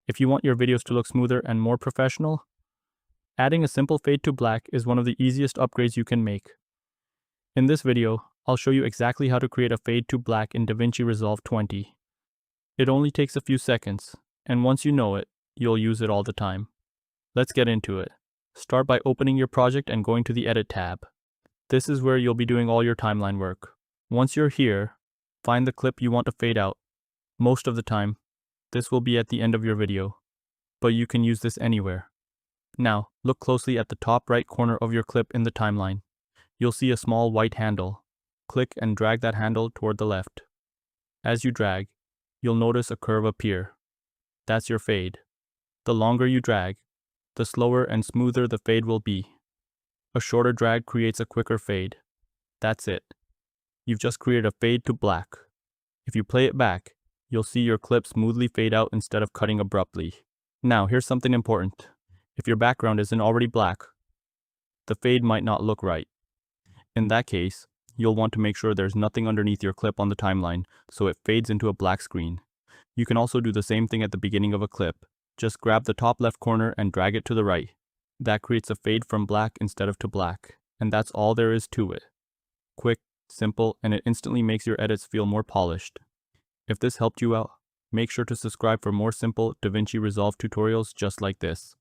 If you want your videos to look smoother and more professional, adding a simple fade to black is one of the easiest upgrades you can make. In this video, I'll show you exactly how to create a fade to black in DaVinci Resolve 20. It only takes a few seconds, and once you know it, you'll use it all the time. Let's get into it. Start by opening your project and going to the Edit tab. This is where you'll be doing all your timeline work. Once you're here, find the clip you want to fade out. Most of the time, this will be at the end of your video, but you can use this anywhere. Now, look closely at the top right corner of your clip in the timeline. You'll see a small white handle. Click and drag that handle toward the left. As you drag, you'll notice a curve appear. That's your fade. The longer you drag, the slower and smoother the fade will be. A shorter drag creates a quicker fade. That's it. You've just created a fade to black. If you play it back, you'll see your clip smoothly fade out instead of cutting abruptly. Now, here's something important. If your background isn't already black, the fade might not look right. In that case, you'll want to make sure there's nothing underneath your clip on the timeline, so it fades into a black screen. You can also do the same thing at the beginning of a clip. Just grab the top left corner and drag it to the right. That creates a fade from black instead of to black, and that's all there is to it. Quick, simple, and it instantly makes your edits feel more polished. If this helped you out, make sure to subscribe for more simple DaVinci Resolve tutorials just like this.